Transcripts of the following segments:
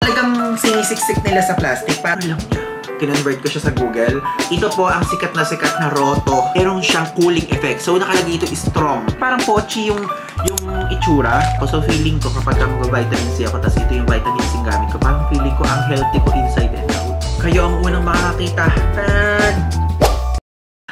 talagang sinisiksik nila sa plastic. Para lang niya. Kinonvert ko siya sa Google. Ito po ang sikat na Roto. Meron siyang cooling effect. So, nakalagay ito is strong. Parang pochi yung itsura. So, feeling ko kapag mag-vitamin C ako, tapos ito yung vitamin C gamit ko, parang feeling ko ang healthy ko inside and out. Kayo ang unang makakakita.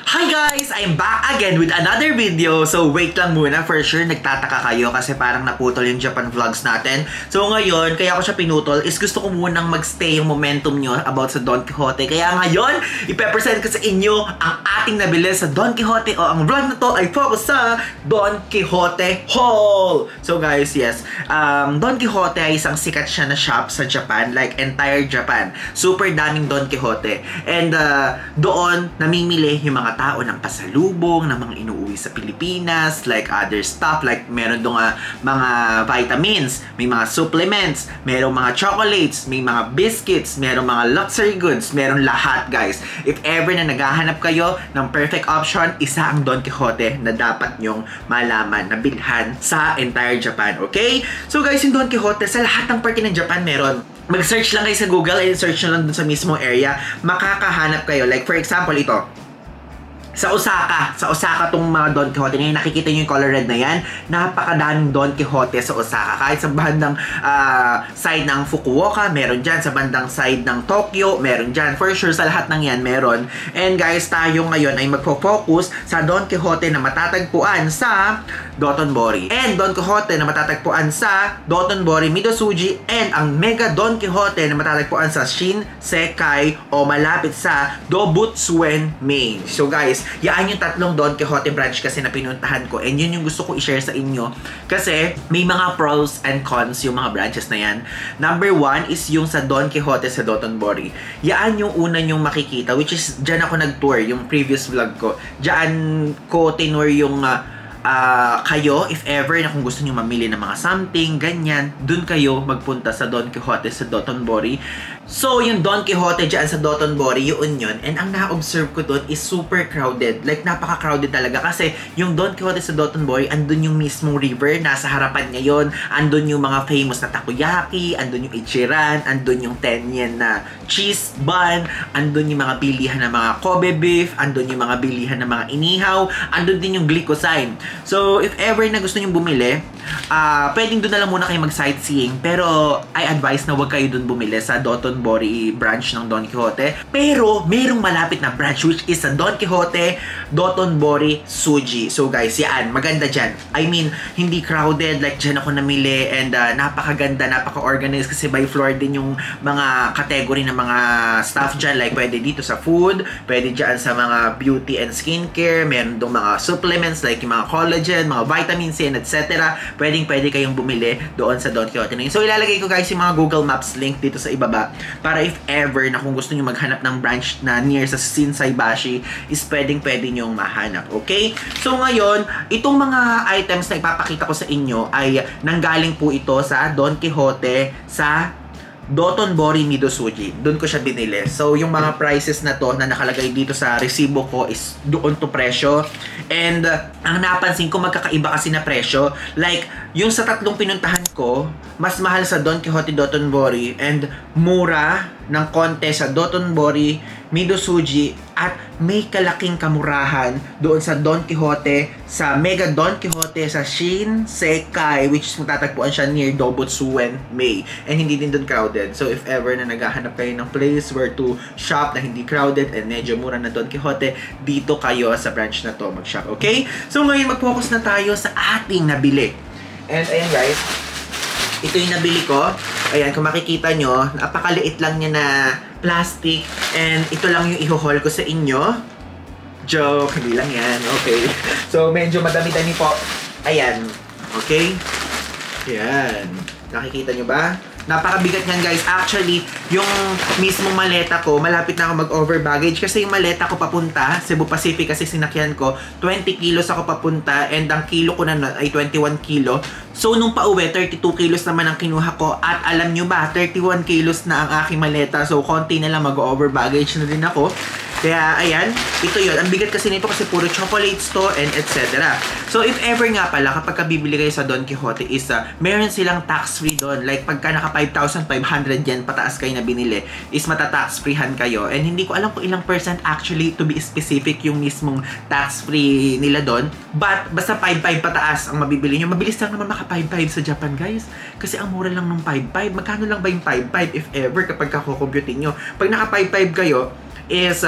Hi guys! I'm back again with another video. So wait lang muna, for sure nagtataka kayo kasi parang naputol yung Japan vlogs natin. So ngayon, kaya ko siya pinutol is gusto ko munang magstay yung momentum nyo about sa Don Quijote. Kaya ngayon, ipepresent ko sa inyo ang ating nabili sa Don Quijote o ang vlog na to ay focus sa Don Quijote haul! So guys, yes, Don Quijote ay isang sikat siya na shop sa Japan, like entire Japan. Super daming Don Quijote. And doon, namimili yung mga tao ng pasalubong, ng mga inuuwi sa Pilipinas, like other stuff, like meron doon mga vitamins, may mga supplements, merong mga chocolates, may mga biscuits, merong mga luxury goods, meron lahat guys. If ever na naghahanap kayo ng perfect option, isa ang Don Quijote na dapat nyong malaman na bilhan sa entire Japan, okay? So guys, yung Don Quijote, sa lahat ng parte ng Japan meron. Mag-search lang kayo sa Google and search nyo lang dun sa mismo area, makakahanap kayo. Like for example, ito. Sa Osaka tong mga Don Quijote ngayon, nakikita nyo yung color red na yan. Napakadaming Don Quijote sa Osaka. Kahit sa bandang side ng Fukuoka, meron dyan. Sa bandang side ng Tokyo, meron dyan. For sure, sa lahat ng yan, meron. And guys, tayo ngayon ay magpo-focus sa Don Quijote na matatagpuan sa Dotonbori. And Don Quijote na matatagpuan sa Dotonbori, Midosuji. And ang Mega Don Quijote na matatagpuan sa Shinsekai o malapit sa Dobutsuen, Maine. So guys, yan yung tatlong Don Quijote branch kasi na pinuntahan ko, and yun yung gusto ko i-share sa inyo kasi may mga pros and cons yung mga branches na yan. Number 1 is yung sa Don Quijote sa Dotonbori. Yan yung una nyong makikita, which is dyan ako nag-tour yung previous vlog ko. Dyan ko tinur yung kayo, if ever na kung gusto nyo mamili ng mga something, ganyan, dun kayo magpunta sa Don Quijote sa Dotonbori. So, yung Don Quijote dyan sa Dotonbori, yun yun. And ang na-observe ko doon is super crowded. Like, napaka-crowded talaga. Kasi yung Don Quijote sa Dotonbori, andun yung mismong river, nasa harapan ngayon. Andun yung mga famous na takoyaki, andun yung ichiran, andun yung 10 yen na cheese bun, andun yung mga bilihan ng mga Kobe beef, andun yung mga bilihan ng mga inihaw, andun din yung glycosine. So, if ever na gusto nyo bumili, pwedeng doon na lang muna kayo mag-sightseeing. Pero, I advise na huwag kayo doon bumili sa Dotonbori branch ng Don Quijote. Pero, mayroong malapit na branch which is sa Don Quijote, Dotonbori, Suji. So guys, yan, maganda dyan. I mean, hindi crowded, like dyan ako namili, and napakaganda, napaka-organized kasi by floor din yung mga category ng mga stuff dyan. Like, pwede dito sa food, pwede dyan sa mga beauty and skincare, meron doon mga supplements like yung mga collagen, mga vitamin C, etc. Pwede kayong bumili doon sa Don Quijote. So, ilalagay ko guys yung mga Google Maps link dito sa ibaba para if ever na kung gusto nyo maghanap ng branch na near sa Shinsaibashi is pwede nyong mahanap. Okay? So, ngayon, itong mga items na ipapakita ko sa inyo ay nanggaling po ito sa Don Quijote sa Dotonbori, Midosuji. Doon ko siya binili. So, yung mga prices na to na nakalagay dito sa resibo ko is doon to presyo. And, ang napansin ko, magkakaiba kasi na presyo. Like, yung sa tatlong pinuntahan ko, mas mahal sa Don Quijote Dotonbori and mura ng konti sa Dotonbori, Midosuji, at may kalaking kamurahan doon sa Don Quijote, sa Mega Don Quijote sa Shinsekai, which is matatagpuan siya near Dobutsuen, Maine. And hindi din doon crowded. So if ever na naghahanap kayo ng place where to shop na hindi crowded and medyo mura na Don Quijote, dito kayo sa branch na to mag-shop. Okay? So ngayon mag-focus na tayo sa ating nabili. And ayan guys, ito yung nabili ko. Ayan, kung makikita nyo, napakaliit lang niya na plastic. And ito lang yung i-haul ko sa inyo. Joke, hindi lang yan. Okay. So, medyo madami-dami po. Ayan. Okay? Ayan. Nakikita nyo ba? Napakabigat niyan guys. Actually, yung mismong maleta ko, malapit na ako mag-over baggage kasi yung maleta ko papunta, Cebu Pacific kasi sinakyan ko, 20 kilos ako papunta and ang kilo ko na ay 21 kilo. So, nung pauwi, 32 kilos naman ang kinuha ko at alam nyo ba, 31 kilos na ang aking maleta. So, konti na lang mag-over baggage na din ako. Kaya, ayan, ito yun. Ang bigat kasi nito kasi puro chocolates to and etc. So, if ever nga pala, kapag bibili kayo sa Don Quijote is, meron silang tax-free doon. Like, pagka naka 5,500 yen pataas kayo na binili, is matatax-freehan kayo. And hindi ko alam kung ilang percent actually, to be specific, yung mismong tax-free nila doon. But, basta 5,500 pataas ang mabibili nyo. Mabilis lang naman maka 5,500 sa Japan, guys. Kasi ang mura lang ng 5,500. Magkano lang ba yung 5,500 if ever kapag kakukumputin nyo? Pag naka 5,500 kayo, is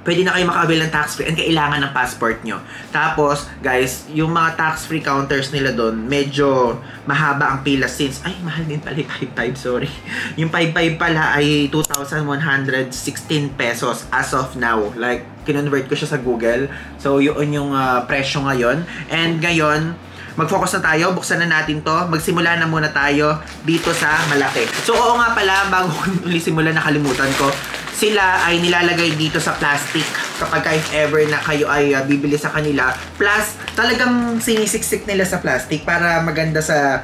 pwede na kayo maka-avail ng tax-free and kailangan ng passport nyo. Tapos, guys, yung mga tax-free counters nila doon, medyo mahaba ang pila since, ay, mahal din pala yung 5,500, sorry. Yung 5,500 pala ay 2,116 pesos as of now. Like, kinonvert ko siya sa Google. So, yun yung presyo ngayon. And ngayon, mag-focus na tayo, buksan na natin to. Magsimula na muna tayo dito sa malaki. So, oo nga pala, bago ko ulit simula, nakalimutan ko. Sila ay nilalagay dito sa plastic kapag if ever na kayo ay bibili sa kanila. Plus, talagang sinisiksik nila sa plastic para maganda sa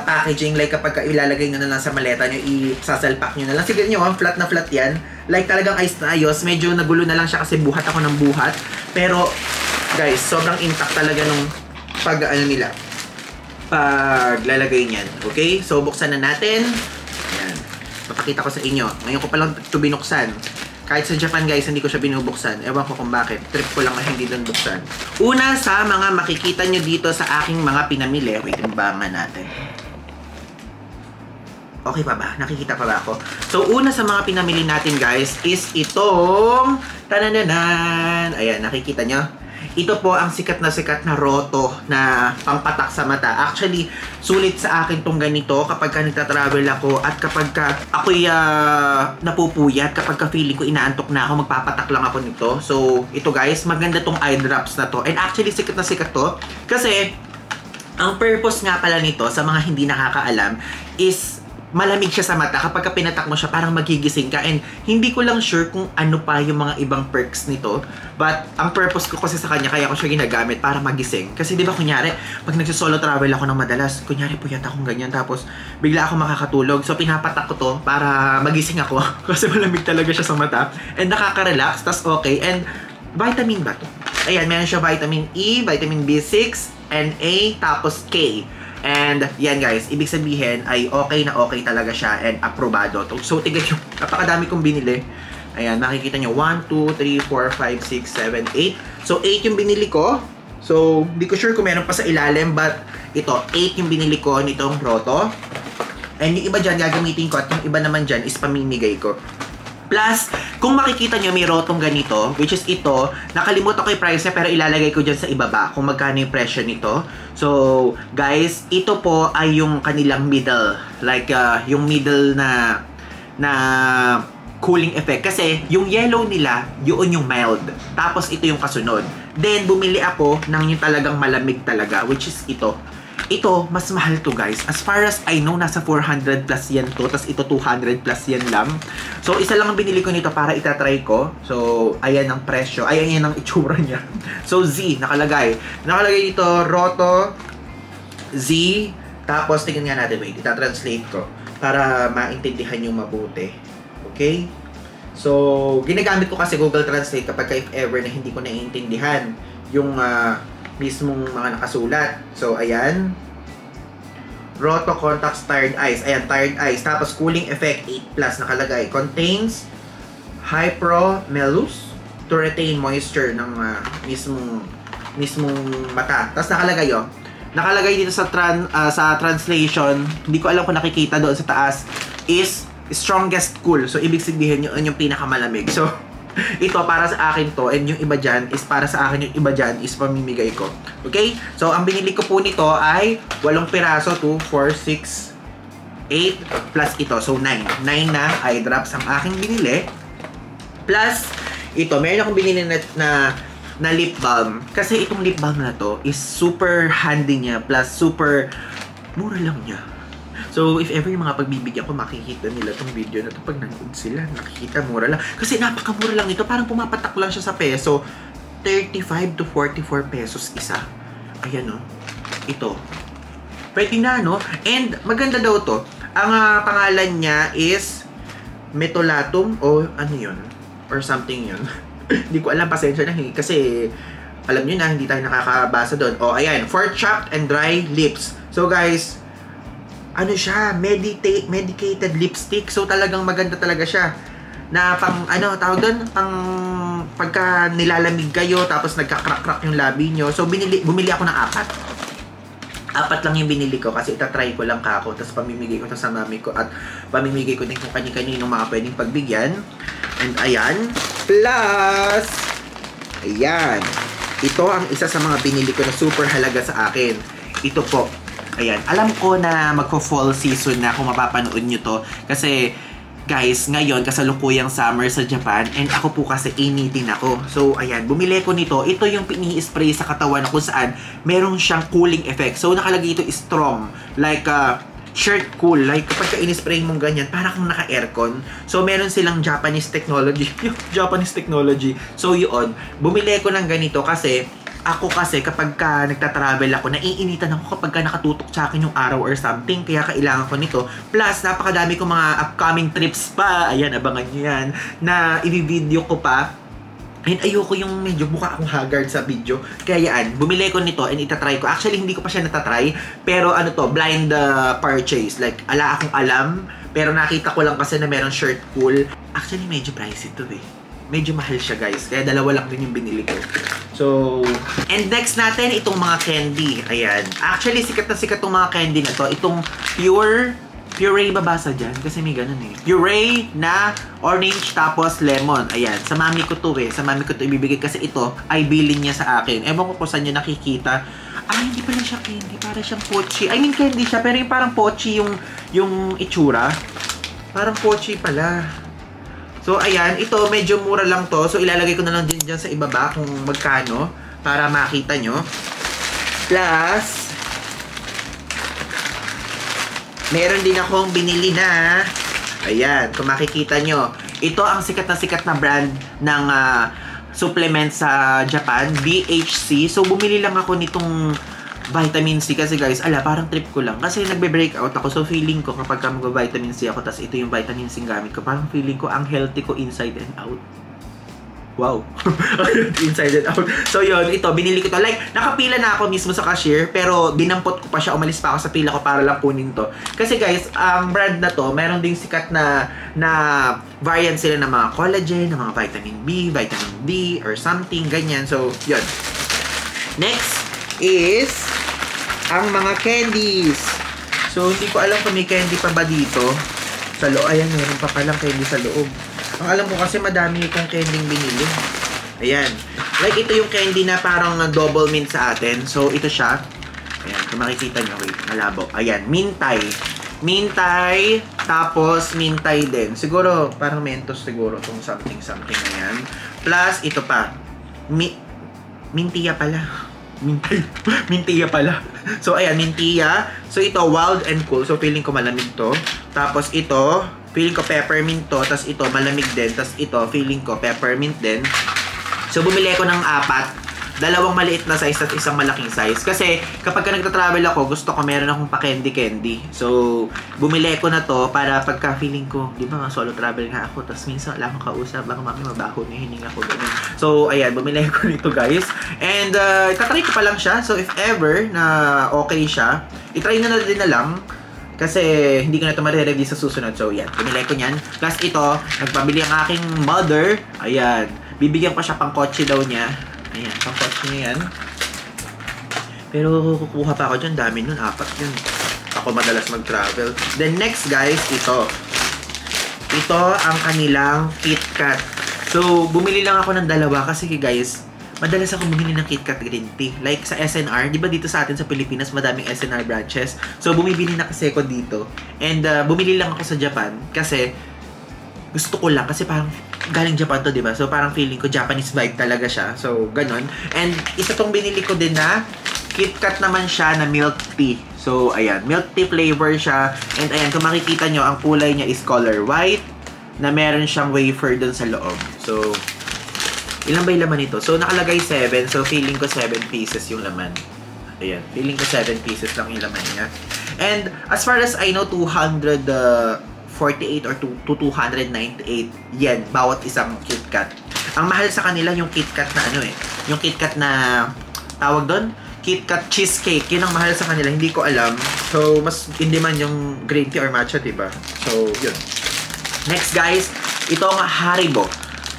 packaging. Like kapag ilalagay nyo na lang sa maleta nyo, isasalpak nyo na lang. Sige nyo, flat na flat yan. Like talagang ayos na ayos. Medyo nagulo na lang siya kasi buhat ako ng buhat. Pero, guys, sobrang intact talaga nung paglalagay niyan. Okay? So, buksan na natin. Ayan. Papakita ko sa inyo. Ngayon ko pa lang ito binuksan. Kahit sa Japan, guys, hindi ko siya binubuksan. Ewan ko kung bakit. Trip ko lang na hindi lang buksan. Una sa mga makikita nyo dito sa aking mga pinamili. Wait, imbangan natin. Okay pa ba? Nakikita pa ba ako? So, una sa mga pinamili natin, guys, is itong tanananan. Ayan, nakikita nyo? Ito po ang sikat na roto na pangpatak sa mata. Actually, sulit sa akin tong ganito kapag ka nagta-travel ako at kapag ka ako'y napupuyat, kapag ka feeling ko inaantok na ako, magpapatak lang ako nito. So, ito guys, maganda tong eye drops na to. And actually, sikat na sikat to kasi ang purpose nga pala nito sa mga hindi nakakaalam is malamig siya sa mata. Kapag ka pinatak mo siya, parang magigising ka. And hindi ko lang sure kung ano pa yung mga ibang perks nito. But, ang purpose ko kasi sa kanya, kaya ko siya ginagamit para magising. Kasi di ba kunyari, pag nagsisolo travel ako ng madalas, kunyari puyat akong ganyan, tapos bigla ako makakatulog. So, pinapatak ko to para magising ako. Kasi malamig talaga siya sa mata. And nakaka-relax, tas okay. And, vitamin ba to? Ayan, meron siya vitamin E, vitamin B6, NA, tapos K. And yan guys, ibig sabihin ay okay na okay talaga siya and aprobado. So tignan nyo, napakadami kong binili. Ayan, makikita nyo, 1, 2, 3, 4, 5, 6, 7, 8. So 8 yung binili ko. So hindi ko sure kung meron pa sa ilalim, but ito, 8 yung binili ko nitong roto. And yung iba dyan gagamitin ko at yung iba naman dyan is pamimigay ko. Plus, kung makikita nyo may rotong ganito, which is ito, nakalimutan ko yung price niya pero ilalagay ko dyan sa ibaba kung magkano yung presyo nito. So, guys, ito po ay yung kanilang middle. Like, yung middle na cooling effect. Kasi, yung yellow nila, yun yung mild. Tapos, ito yung kasunod. Then, bumili ako ng yung talagang malamig talaga, which is ito. Ito, mas mahal to guys. As far as I know, nasa 400 plus yen to. Tapos ito 200 plus yen lang. So, isa lang ang binili ko nito para itatry ko. So, ayan ang presyo. Ayan ang itsura niya. So, Z, nakalagay. Nakalagay dito, Roto, Z. Tapos, tingnan nga natin. Wait, itatranslate ko. Para maintindihan yung mabuti. Okay? So, ginagamit ko kasi Google Translate kapag if ever na hindi ko naiintindihan yung mismong mga nakasulat. So, ayan. Roto Contacts Tired Eyes. Ayan, Tired Eyes. Tapos, cooling effect 8 plus nakalagay. Contains Hypromellus to retain moisture ng mismong mata. Tapos, nakalagay oh. Nakalagay dito sa translation, hindi ko alam kung nakikita doon sa taas, is strongest cool. So, ibig sabihin yun yung pinakamalamig. So, ito para sa akin to, and yung iba dyan is para sa akin, yung iba dyan is pamimigay ko. Okay? So, ang binili ko po nito ay 8 piraso, 2, 4, 6, 8, plus ito. So, 9. 9 na eye drops ang aking binili. Plus, ito, meron akong binili na lip balm. Kasi itong lip balm na to is super handy niya, plus super mura lang niya. So, if ever yung mga pagbibigyan ko, makikita nila tong video na to pag nanood sila. Nakikita, mura lang. Kasi napakamura lang ito. Parang pumapatak lang siya sa peso. 35 to 44 pesos isa. Ayan o. Ito. Pwede na, no? And, maganda daw to. Ang pangalan niya is Metolatum o ano yun? Or something yun. Hindi ko alam, pasensya na kasi alam nyo na, hindi tayo nakakabasa doon. O, ayan, for chapped and dry lips. So, guys, ano siya, medicated lipstick. So, talagang maganda talaga siya. Na pang, ano, tawag doon, pang pagka nilalamig kayo, tapos nagka-crack-crack yung labi nyo. So, bumili ako ng 4. 4 lang yung binili ko kasi itatry ko lang kako. Tapos pamimigay ko to sa mami ko at pamimigay ko din kung kani-kanino mga pwedeng pagbigyan. And ayan. Plus, ayan. Ito ang isa sa mga binili ko na super halaga sa akin. Ito po. Ayan. Alam ko na magpo-fall season na kung mapapanood nyo to. Kasi, guys, ngayon kasalukuyang summer sa Japan and ako po kasi initin ako. So, ayan, bumili ko nito. Ito yung pini-spray sa katawan na kung saan meron siyang cooling effect. So, nakalagay ito strong. Like, shirt cool. Like, kapag ka-in-spray mong ganyan, parang kung naka-aircon. So, meron silang Japanese technology. Japanese technology. So, yun. Bumili ko ng ganito kasi ako kasi kapag ka nagta-travel ako, naiinitan ako kapag ka nakatutok sa akin yung araw or something. Kaya kailangan ko nito. Plus, napakadami kong mga upcoming trips pa. Ayan, abangan nyo yan. Na i-video ko pa. And ayoko yung medyo mukha akong haggard sa video. Kaya yan, bumili ko nito and itatry ko. Actually, hindi ko pa siya natatry. Pero ano to, blind purchase. Like, ala akong alam. Pero nakita ko lang kasi na meron shirt cool. Actually, medyo pricey to eh. Medyo mahal siya, guys. Kaya dalawa lang din yung binili ko. So, and next natin, itong mga candy. Ayan. Actually, sikat na sikat itong mga candy na to. Itong puree babasa dyan. Kasi may ganun eh. Puree na orange tapos lemon. Ayan. Sa mami ko to eh. Sa mami ko to ibibigay kasi ito ay bilin niya sa akin. Ewan ko kung saan nyo nakikita. Hindi pala siya candy. Para siyang pochi. I mean, candy siya. Pero yung parang pochi yung itsura. Parang pochi pala. So, ayan. Ito, medyo mura lang to. So, ilalagay ko na lang din dyan sa ibaba kung magkano para makita nyo. Plus, meron din akong binili na, ayan, kung makikita nyo. Ito ang sikat na brand ng supplement sa Japan, BHC. So, bumili lang ako nitong vitamin C kasi guys, parang trip ko lang. Kasi nagbe-breakout ako. So, feeling ko kapag mag-vitamin C ako, tas ito yung vitamin C gamit ko, parang feeling ko ang healthy ko inside and out. Wow. Inside and out. So, yun. Ito, binili ko to. Like, nakapila na ako mismo sa cashier, pero dinampot ko pa siya. Umalis pa ako sa pila ko para lang kunin to. Kasi guys, ang brand na to, meron ding sikat na variant sila ng mga collagen, ng mga vitamin B, vitamin D, or something, ganyan. So, yun. Next is ang mga candies. So, hindi ko alam kung may candy pa ba dito. Sa loob. Ayan, meron pa palang candy sa loob. Ang alam ko kasi madami itong candyng binili. Ayan. Like, ito yung candy na parang double mint sa atin. So, ito siya. Ayan, kung makikita nyo. Wait, malabo. Ayan, mintay. Mintay. Tapos, mintay din. Siguro, parang mentos siguro itong something na yan. Plus, ito pa. Mintiya pala. Mintiya pala. So, ayan, mintiya. So, ito, wild and cool. So, feeling ko malamig to. Tapos, ito, feeling ko peppermint to. Tapos, ito, malamig din. Tapos, ito, feeling ko peppermint din. So, bumili ko ng 4. Dalawang maliit na size at isang malaking size. Kasi, kapag nagta-travel ako, gusto ko meron akong pa-candy-candy. So, bumili ko na to para pagka feeling ko, di ba, solo travel nga ako. Tapos, minsan, wala akong kausap. Baka mami mabaho na hininga ko. Ganun. So, ayan, bumili ko nito, guys. And, itatry ko pa lang siya. So, if ever na okay siya, itry na din na lang. Kasi, hindi ko na ito ma-review sa susunod. So, yan. Bumili ko niyan. Plus, ito, nagpabili ang aking mother. Ayan. Bibigyan ko siya pang kotse daw niya. Ayan, pang-kotse niya yan. Pero kukuha pa ako dyan. Dami nun, 4 yun. Ako madalas mag-travel. Then next guys, ito. Ito ang kanilang KitKat. So, bumili lang ako ng 2 kasi guys, madalas ako bumili ng KitKat green tea. Like sa SNR, di ba dito sa atin sa Pilipinas, madaming SNR branches. So, bumibili na kasi ako dito. And bumili lang ako sa Japan kasi gusto ko lang kasi parang galing Japan to, di ba? So, parang feeling ko Japanese vibe talaga siya. So, ganun. And isa tong binili ko din na KitKat naman siya na milk tea. So, ayan. Milk tea flavor siya. And ayan, kung makikita nyo, ang kulay niya is color white na meron siyang wafer dun sa loob. So, ilan ba yung laman nito? So, nakalagay 7. So, feeling ko 7 pieces yung laman. Ayan. Feeling ko 7 pieces lang yung laman niya. And as far as I know, 248 or to 298 yen bawat isang KitKat. Ang mahal sa kanila yung KitKat na ano eh. Yung KitKat na, tawag doon? KitKat cheesecake. Yun ang mahal sa kanila. Hindi ko alam. So, mas in demand yung green tea or matcha, diba? So, yun. Next guys, itong Haribo.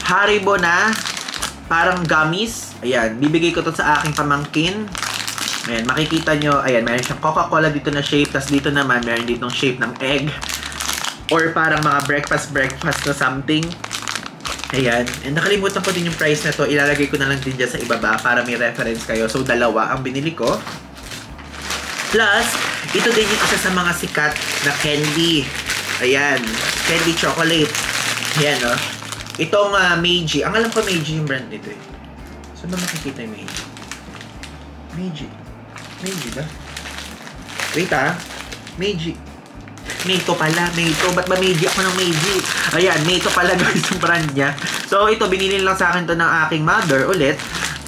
Haribo na parang gummies. Ayan, bibigay ko to sa aking pamangkin. Ayan, makikita nyo, ayan, meron siyang Coca-Cola dito na shape. Tapos dito naman, meron ditong shape ng egg. Or parang mga breakfast na something. Ayan. And nakalimutan ko din yung price na to. Ilalagay ko na lang din dyan sa ibaba para may reference kayo. So, dalawa ang binili ko. Plus, ito din yung isa sa mga sikat na candy. Ayan. Candy chocolate. Ayan, no? Itong Meiji. Ang alam ko Meiji yung brand nito eh. Saan ba makikita yung Meiji? Meiji. Meiji ba? Wait Meiji. Meito pala. Meito. Ba't ba Meiji ako ng Meiji? Ayan. Meito pala guys yung brand niya. So, ito. Binili lang sa akin to ng aking mother ulit.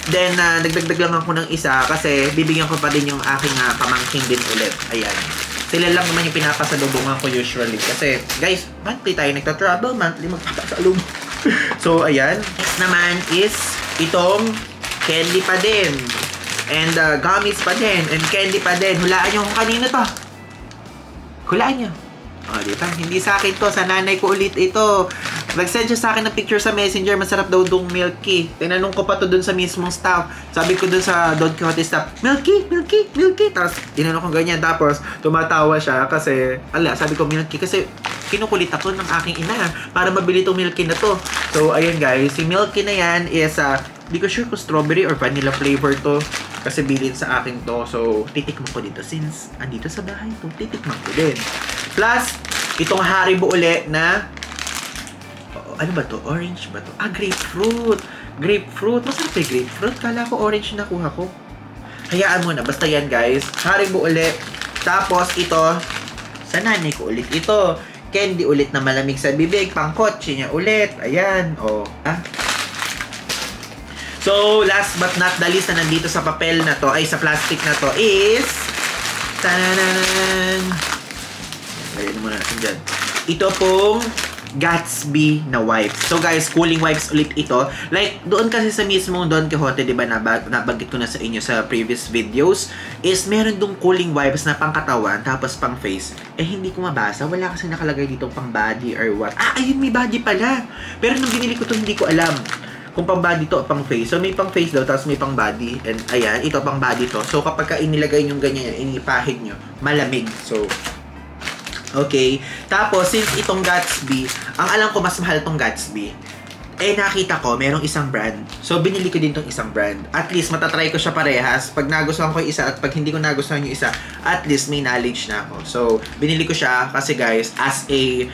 Then, nagdagdag lang ako ng isa kasi bibigyan ko pa din yung aking pamangkin din ulit. Ayan. Sila lang naman yung pinapasalubungan ko usually. Kasi, guys, monthly tayo nagta-travel. Monthly magpapasalubong. So, ayan. Next naman is itong candy pa din. And gummies pa din. And candy pa din. Hulaan nyo kung kanino to. Hulaan nyo. O, diba? Hindi sa akin to. Sa nanay ko ulit ito. Nag-send siya sa akin ng picture sa messenger. Masarap daw dong milky. Tinanong ko pa to dun sa mismong staff. Sabi ko dun sa Don Quixote staff, milky, milky, milky. Tapos, tinanong ko ganyan. Tapos, tumatawa siya kasi, sabi ko milky. Kasi, kinukulit ako ng aking ina para mabili tong milky na to. So, ayun guys. Si milky na yan is, di ko sure kung strawberry or vanilla flavor to. Kasi bilin sa akin to. So, titikman ko dito. Since, andito sa bahay to, titikman ko din. Plus, itong Haribo uli na ano ba to? Orange ba to? Grapefruit. Grapefruit. Masarap yung grapefruit. Kala ko orange na nakuha ko. Hayaan mo na. Basta yan, guys. Haribo ulit. Tapos, ito. Sa nanay ko ulit. Ito. Candy ulit na malamig sa bibig. Pangkotse niya ulit. Ayan. O. So, last but not the least na nandito sa papel na to, ay sa plastic na to, is tananan! Ayan muna natin dyan. Ito pong Gatsby na wipes. So guys, cooling wipes ulit ito. Like, doon kasi sa mismong Don Quixote, diba, nabanggit ko na sa inyo sa previous videos, is meron dong cooling wipes na pang katawan, tapos pang face. Eh, hindi ko mabasa. Wala kasi nakalagay dito pang body or what. Ayun, may body pala. Pero nung binili ko to, hindi ko alam kung pang body to o pang face. So, may pang face daw, tapos may pang body. And ayan, ito pang body to. So, kapag ka inilagay nyo ganyan, inipahid nyo, malamig. So, okay. Tapos, since itong Gatsby, ang alam ko mas mahal tong Gatsby, eh nakita ko, merong isang brand. So, binili ko din tong isang brand. At least, matatry ko siya parehas. Pag nagustuhan ko yung isa at pag hindi ko nagustuhan yung isa, at least may knowledge na ako. So, binili ko siya kasi guys, as a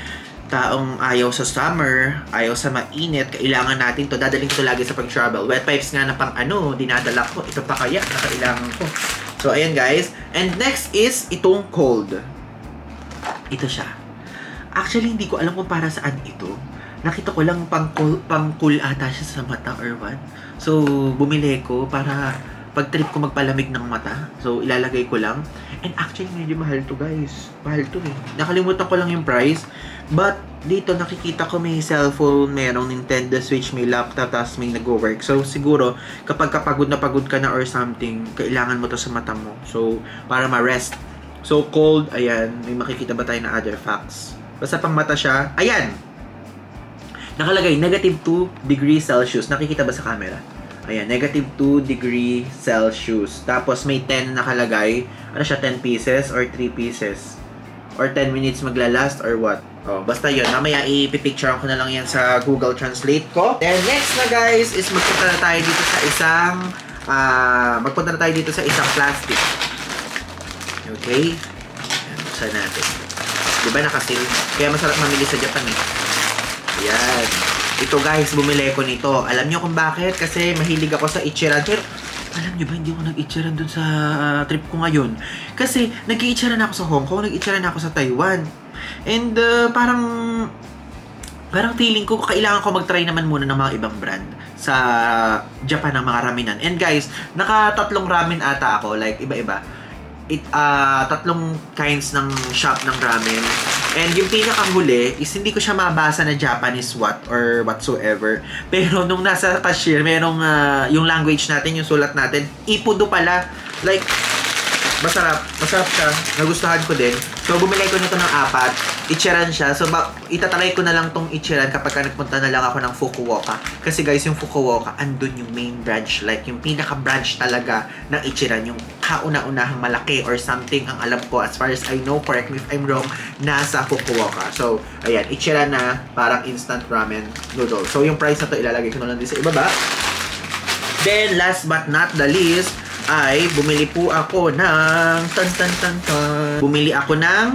taong ayaw sa summer, ayaw sa mainit, kailangan natin to. Dadaling ko to lagi sa pag-travel. Wet wipes nga na pang dinadala ko. Ito pa kaya na kailangan ko. So, ayan guys. And next is itong cold. Ito siya. Actually, hindi ko alam kung para saan ito. Nakita ko lang pang cool ata siya sa mata or what. So, bumili ko para pag trip ko magpalamig ng mata. So, ilalagay ko lang. And actually, medyo mahal to guys. Mahal to eh. Nakalimutan ko lang yung price. But, dito nakikita ko may cellphone, merong Nintendo Switch, may laptop, tapos may nag-work. So, siguro, kapag pagod na pagod ka na or something, kailangan mo to sa mata mo. So, para ma-rest. So, cold, ayan. May makikita ba tayo na other facts? Basta pang mata siya. Ayan! Nakalagay, negative 2 degrees Celsius. Nakikita ba sa camera? Ayan, negative 2 degrees Celsius. Tapos, may 10 nakalagay. Ano siya, 10 pieces or 3 pieces? Or 10 minutes maglalast or what? Oh, basta yun. Mamaya ipipicture ko na lang yan sa Google Translate ko. Then, next na guys, is magpunta na tayo dito sa isang plastic. Okay? Buksan natin. Diba nakasil? Kaya masarap mamili sa Japan eh. Ayan. Ito guys, bumili ko nito. Alam nyo kung bakit? Kasi mahilig ako sa Ichiran. Pero, alam nyo ba, hindi ako nag-Ichiran dun sa trip ko ngayon. Kasi, nag-Ichiran ako sa Hong Kong, nag-Ichiran ako sa Taiwan. And, parang feeling ko, kailangan ko mag-try naman muna ng mga ibang brand sa Japan ng mga ramenan. And guys, naka-3 ramen ata ako, like, iba-iba. tatlong kinds ng shop ng ramen. And yung pinakahuli is hindi ko siya mabasa na Japanese what or whatsoever. Pero nung nasa cashier, merong yung language natin, yung sulat natin, ipudo pala. Like, masarap siya. Nagustuhan ko din. So, bumili ko nito ng 4. Ichiran siya. So, itatry ko na lang tong Ichiran kapag nagpunta na lang ako ng Fukuoka. Kasi guys, yung Fukuoka, andun yung main branch. Like, yung pinaka-branch talaga ng Ichiran. Yung kauna-unahang malaki or something. Ang alam ko, as far as I know, correct me if I'm wrong, nasa Fukuoka. So, ayan. Ichiran na parang instant ramen noodle. So, yung price na to, ilalagay ko na lang din sa ibaba. Then, last but not the least, ay bumili po ako ng bumili ako ng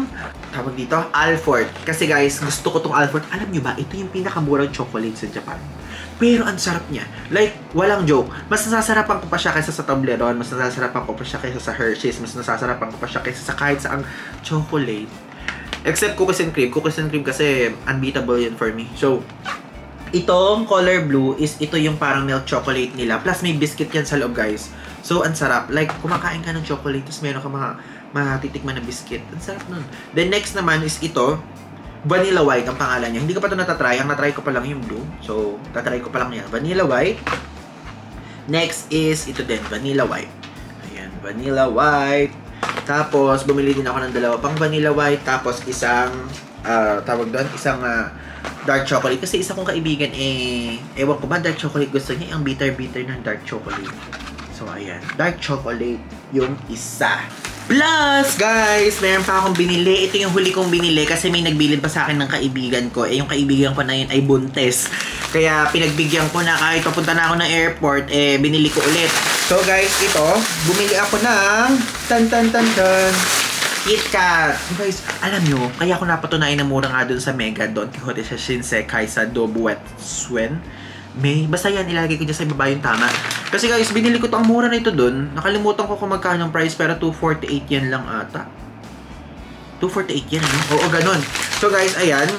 tawag dito, Alford. Kasi guys, gusto ko tong Alford. Alam nyo ba, ito yung pinakamurang chocolate sa Japan. Pero ang sarap niya. Like, walang joke. Mas nasasarapan ko pa siya kaysa sa Toblerone. Mas nasasarapan ko pa siya kaysa sa Hershey's. Mas nasasarapan ko pa siya kaysa sa kahit saang chocolate. Except cookies and cream. Cookies and cream kasi unbeatable yun for me. So, itong color blue is ito yung parang milk chocolate nila. Plus, may biscuit yan sa loob, guys. So, ang sarap. Like, kumakain ka ng chocolate, tapos meron ka matitikman na biscuit. Ang sarap nun. Then, next naman is ito. Vanilla White ang pangalan niya. Hindi ko pa ito natatry. Ang natry ko pa lang yung blue. So, tatry ko pa lang yan. Vanilla White. Next is ito din. Vanilla White. Ayan. Vanilla White. Tapos, bumili din ako ng 2 pang Vanilla White. Tapos, isang, tawag doon, isang dark chocolate. Kasi isa kong kaibigan, ewan ko ba, dark chocolate gusto niya. Ang bitter-bitter ng dark chocolate. So, ayan. Dark chocolate yung isa. Plus, guys, meron pa akong binili. Ito yung huli kong binili kasi may nagbilid pa sa akin ng kaibigan ko. Yung kaibigan ko na yun ay buntes. Kaya pinagbigyan ko na kahit papunta na ako ng airport, binili ko ulit. So, guys, ito, bumili ako ng KitKat. Guys, alam nyo, kaya ako napatunayan na mura nga dun sa Mega Don Quijote sa Shinsekai sa Dobuet Swen. Basta yan, ilalagay ko dyan sa ibaba yung tama. Kasi guys, binili ko to, ang mura na ito dun. Nakalimutan ko kung magkano ang price, pero 248 yan lang ata. 248 yan, ano? Oo, ganun. So guys, ayan.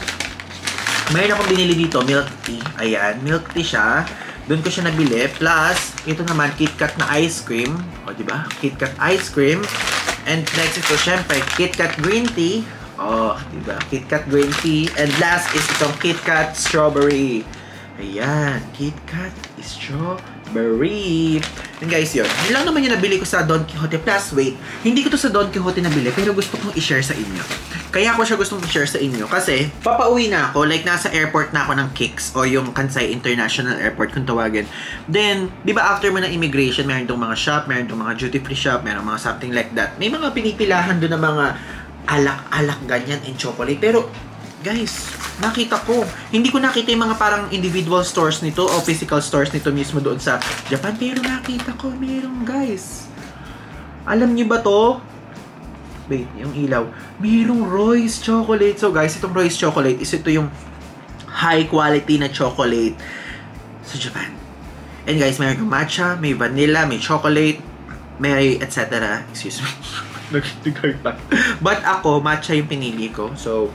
Mayroon akong binili dito, milk tea. Ayan, milk tea siya. Doon ko siya nabili. Plus, ito naman, KitKat na ice cream. O, diba? KitKat ice cream. And next ito, syempre, KitKat green tea. O, diba? KitKat green tea. And last is itong KitKat strawberry. Ayan, KitKat strawberry. And guys, yun lang naman yung nabili ko sa Don Quijote. Plus, wait, hindi ko to sa Don Quijote nabili, pero gusto kong i-share sa inyo. Kaya ako siya gustong i-share sa inyo kasi papauwi na ako, like nasa airport na ako ng KIX o yung Kansai International Airport kung tawagin. Then, di ba after mo ng immigration, meron itong mga shop, meron itong mga duty-free shop, meron mga something like that. May mga pinipilahan doon ng mga alak-alak ganyan and chocolate. Pero, guys, nakita ko. Hindi ko nakita yung mga parang individual stores nito o physical stores nito mismo doon sa Japan. Pero nakita ko, meron guys. Alam niyo ba to? Wait, yung ilaw. Merong Royce chocolate. So guys, itong Royce chocolate is ito yung high quality na chocolate sa Japan. And guys, meron yung matcha, may vanilla, may chocolate, may etc. Excuse me. Nag-trigger pa. But ako, matcha yung pinili ko. So,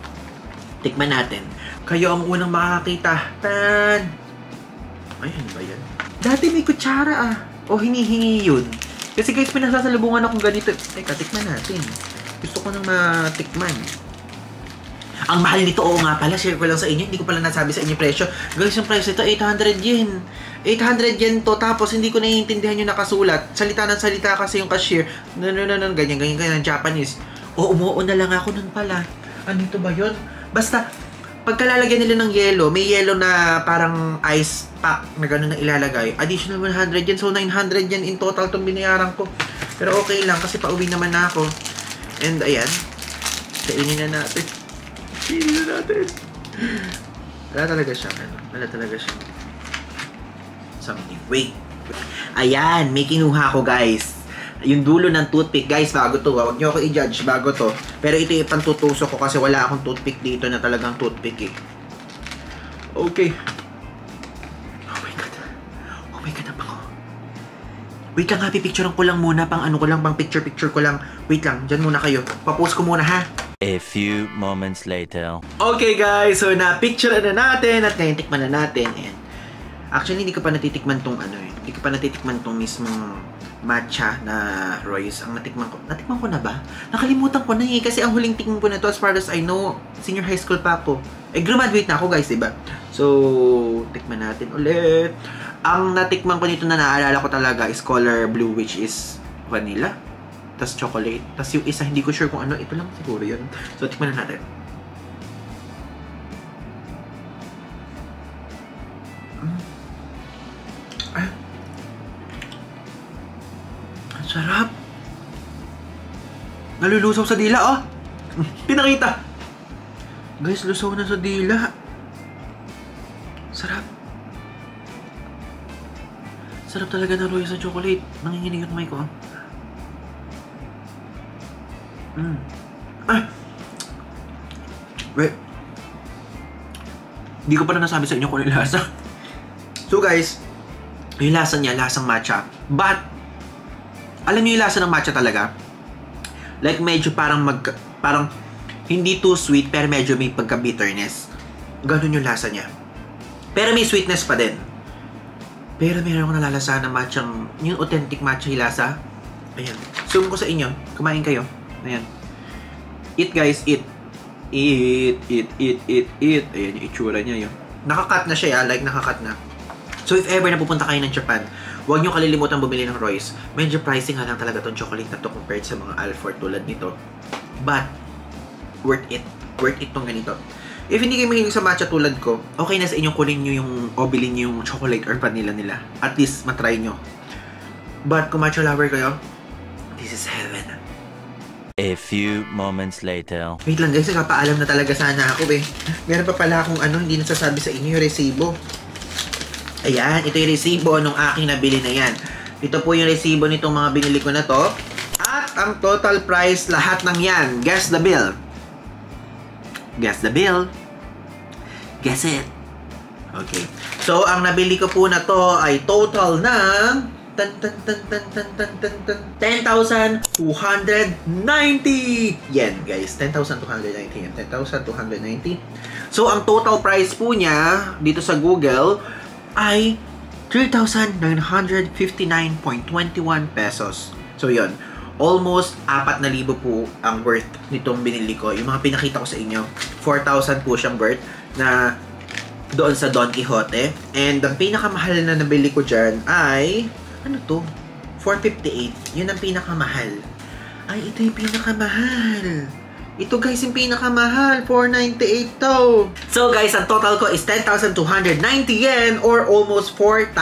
tikman natin. Kayo ang unang makakita. Tan! Ay, ano ba yan? Dati may kutsara O hinihingi yun. Kasi guys, pinasasalubungan akong ganito. Teka, tikman natin. Gusto ko nang matikman. Ang mahal nito, oo nga pala. Share ko lang sa inyo. Hindi ko pala nasabi sa inyo presyo. Guys, yung price nito, 800 yen. 800 yen to. Tapos, hindi ko naiintindihan yung nakasulat. Salita ng salita kasi yung cashier. Ganyan, Japanese. O, umuo na lang ako nun pala. Ano ito ba yun? Basta, pagkalalagyan nila ng yelo, may yelo na parang ice pack na gano'n na ilalagay. Additional 100 yen. So, 900 yen in total itong binayaran ko. Pero okay lang kasi pauwi naman na ako. And ayan. Kainin na natin. Kainin na natin. Wala talaga siya. Wala talaga siya. Something. Wait. Ayan. May kinuha ko guys. Yung dulo ng toothpick. Guys, bago to. Huwag nyo ako i-judge. Bago to. Pero ito yung pantutusok ko kasi wala akong toothpick dito na talagang toothpick eh. Okay. Oh my God. Oh my God. Napako. Wait lang ha. Pipicturean ko lang muna. Pang ano ko lang. Pang picture ko lang. Wait lang. Diyan muna kayo. Papost ko muna ha. A few moments later. Okay guys. So na-picture na natin. At ngayon tikman na natin. And Actually, hindi ko pa natitikman tong ano eh. Hindi ko pa natitikman tong mismong matcha na Royce. Ang natikman ko na ba? Nakalimutan ko na eh. Kasi ang huling tikman ko na to, as far as I know, senior high school pa ako. Graduate na ako guys, diba? So, tikman natin ulit. Ang natikman ko nito na naalala ko talaga is color blue, which is vanilla. Tas chocolate. Tas yung isa, hindi ko sure kung ano. Ito lang siguro yun. So, tikman na natin. Ang sarap. Nalulusaw sa dila, oh. Pinakita. Guys, lusaw na sa dila. Sarap. Sarap talaga ng Royce sa chocolate. Nanginginig yung mic ko. Wait. Hindi ko pa na nasabi sa inyo kung yung lasa. So guys, yung lasa niya, lasang matcha. But, alam niyo yung lasa ng matcha talaga? Like medyo parang hindi too sweet pero medyo may pagka-bitterness. Ganun yung lasa niya. Pero may sweetness pa din. Pero meron akong nalalasahan ng matchang, yung authentic matcha yung lasa. Ayan. Zoom ko sa inyo. Kumain kayo. Ayan. Eat guys, eat. Eat. Ayan yung itsura niya yun. Nakakat na siya, like nakakat na. So if ever na pupunta kayo ng Japan, huwag nyo kalilimutan bumili ng Royce. Medyo pricing nga lang talaga tong chocolate na to compared sa mga Alfort tulad nito. But, worth it. Worth it tong ganito. If hindi kayo mahilig sa matcha tulad ko, okay na sa inyo kunin nyo yung, o bilhin nyo yung chocolate or vanilla nila. At least, matry nyo. But, kung matcha lover kayo, this is heaven. A few moments later. Wait lang guys, napaalam na talaga sana ako eh. Meron pa pala akong hindi nasasabi sa inyo yung resibo. Ayan, ito yung resibo nung aking nabili na yan. Ito po yung resibo nitong mga binili ko na to. At ang total price lahat ng yan. Guess the bill. Guess the bill. Guess it. Okay. So, ang nabili ko po na to ay total ng 10,290 yen, guys. 10,290 yen. 10,290. So, ang total price po niya dito sa Google ay 3,959.21 pesos. So, yun. Almost 4,000 po ang worth nitong binili ko. Yung mga pinakita ko sa inyo, 4,000 po siyang worth na doon sa Don Quijote. And ang pinakamahal na nabili ko dyan ay, ano to? 458. Yun ang pinakamahal. Ay, ito yung pinakamahal. Ito guys, yung pinakamahal. 498 to. So guys, ang total ko is 10,290 yen or almost 4,000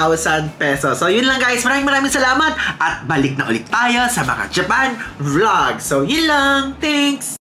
pesos. So yun lang guys. Maraming salamat. At balik na ulit tayo sa mga Japan vlog. So yun lang. Thanks!